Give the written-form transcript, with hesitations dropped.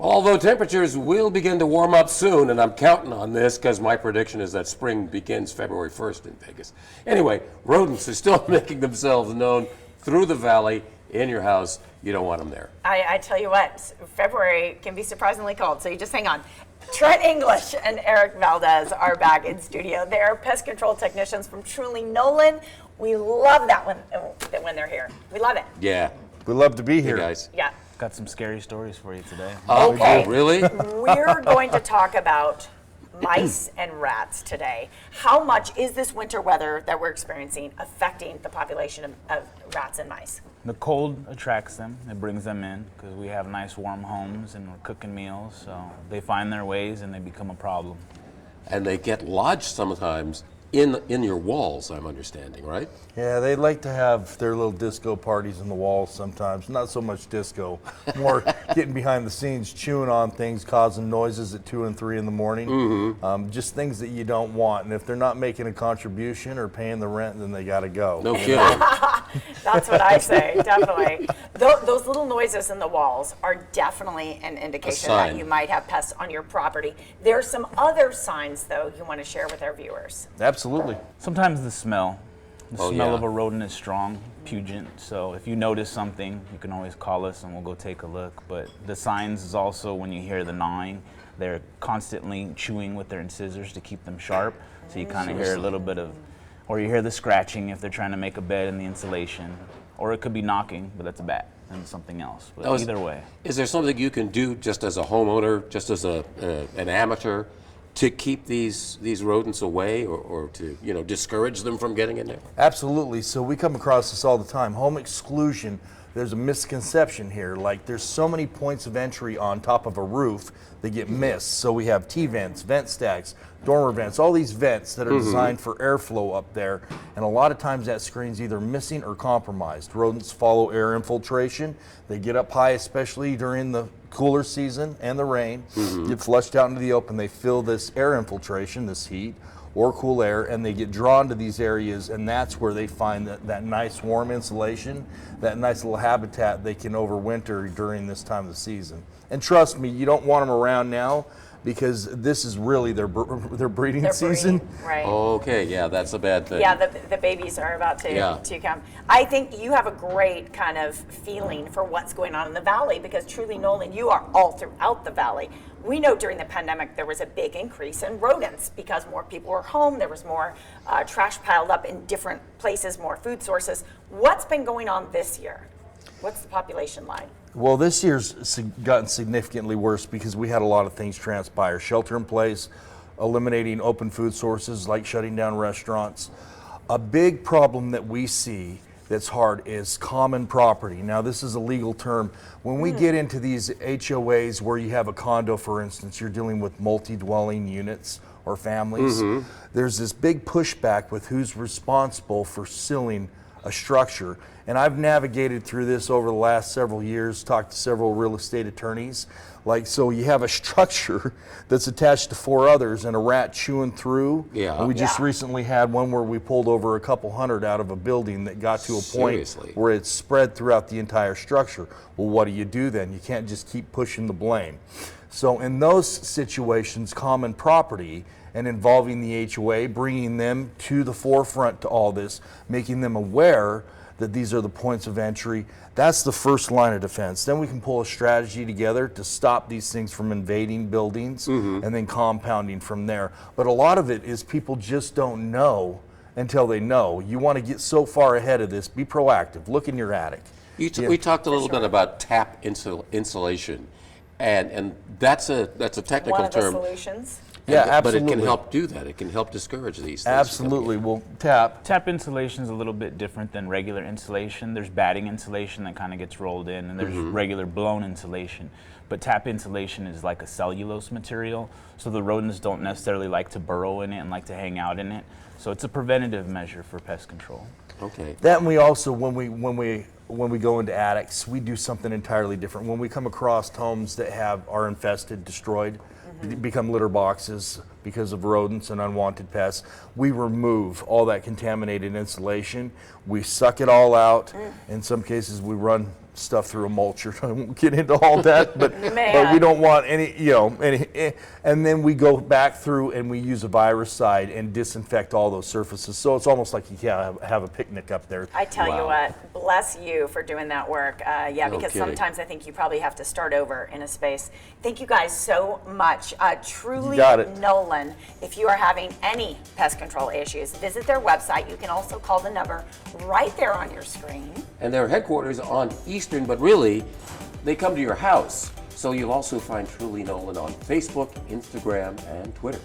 Although temperatures will begin to warm up soon, and I'm counting on this because my prediction is that spring begins February 1st in Vegas. Anyway, rodents are still making themselves known through the valley in your house. You don't want them there. I tell you what, February can be surprisingly cold, so you just hang on. Trent English and Eric Valdez are back in studio. They're pest control technicians from Truly Nolan. We love that when they're here. We love it. Yeah. We love to be here. Hey guys. Yeah. Got some scary stories for you today. Okay. Oh, really? We're going to talk about mice and rats today. How much is this winter weather that we're experiencing affecting the population of rats and mice? The cold attracts them. It brings them in because we have nice warm homes and we're cooking meals. So they find their ways and they become a problem. And they get lodged sometimes in your walls, I'm understanding, right? Yeah, they like to have their little disco parties in the walls sometimes. Not so much disco, more getting behind the scenes, chewing on things, causing noises at 2 and 3 in the morning. Just things that you don't want. And if they're not making a contribution or paying the rent, then they got to go. No kidding. That's what I say, definitely. Those little noises in the walls are definitely an indication that you might have pests on your property. There's some other signs, though, you want to share with our viewers. Absolutely. Sometimes the smell. The smell yeah. of a rodent is strong, pungent. So if you notice something, you can always call us and we'll go take a look. But the signs is also when you hear the gnawing. They're constantly chewing with their incisors to keep them sharp. So you kind of hear a little bit of, or you hear the scratching if they're trying to make a bed in the insulation. Or it could be knocking, but that's a bat and something else. But either way. Is there something you can do just as a homeowner, just as an amateur, to keep these rodents away or to discourage them from getting in there? Absolutely. So we come across this all the time. Home exclusion, there's a misconception here. Like there's so many points of entry on top of a roof that get missed. So we have T-vents, vent stacks, dormer vents, all these vents that are designed for airflow up there. And a lot of times that screen's either missing or compromised. Rodents follow air infiltration. They get up high, especially during the cooler season and the rain, get flushed out into the open. They feel this air infiltration, this heat or cool air, and they get drawn to these areas, and that's where they find that nice warm insulation, that nice little habitat they can overwinter during this time of the season. And trust me, you don't want them around now because this is really their breeding season. Right. Okay, yeah, that's a bad thing. Yeah, the babies are about to come. I think you have a great kind of feeling for what's going on in the valley because Truly Nolan, you are all throughout the valley. We know during the pandemic there was a big increase in rodents because more people were home, there was more trash piled up in different places, more food sources. What's been going on this year? What's the population like? Well, this year's gotten significantly worse because we had a lot of things transpire. Shelter in place, eliminating open food sources like shutting down restaurants. A big problem that we see that's hard is common property. Now, this is a legal term. When we get into these HOAs where you have a condo, for instance, you're dealing with multi-dwelling units or families. There's this big pushback with who's responsible for sealing a structure. And I've navigated through this over the last several years, talked to several real estate attorneys. Like, so you have a structure that's attached to 4 others and a rat chewing through. Yeah. And we just recently had one where we pulled over a couple hundred out of a building that got to a point where it's spread throughout the entire structure. Well, what do you do then? You can't just keep pushing the blame. So in those situations, common property and involving the HOA, bringing them to the forefront to all this, making them aware that these are the points of entry. That's the first line of defense. Then we can pull a strategy together to stop these things from invading buildings and then compounding from there. But a lot of it is people just don't know until they know. You want to get so far ahead of this, be proactive, look in your attic. We talked a little bit about tap insulation, and that's a technical One of the term. solutions. Yeah, absolutely. But it can help do that. It can help discourage these things. Absolutely. Well, tap insulation is a little bit different than regular insulation. There's batting insulation that kind of gets rolled in, and there's regular blown insulation. But tap insulation is like a cellulose material, so the rodents don't necessarily like to burrow in it and like to hang out in it. So it's a preventative measure for pest control. Okay. That, and we also, when we go into attics, we do something entirely different. When we come across homes that are infested, destroyed, become litter boxes because of rodents and unwanted pests, we remove all that contaminated insulation. We suck it all out. In some cases, we run stuff through a mulcher. I won't get into all that, but Man. we don't want any, and then we go back through and we use a viricide and disinfect all those surfaces. So it's almost like you can have a picnic up there. I tell you Wow. what, bless you for doing that work. Yeah, No because kidding. sometimes I think you probably have to start over in a space. Thank you guys so much. Truly You got it. Nolan, if you are having any pest control issues, visit their website. You can also call the number right there on your screen. And their headquarters on Eastern, but really, they come to your house. So you'll also find Truly Nolan on Facebook, Instagram, and Twitter.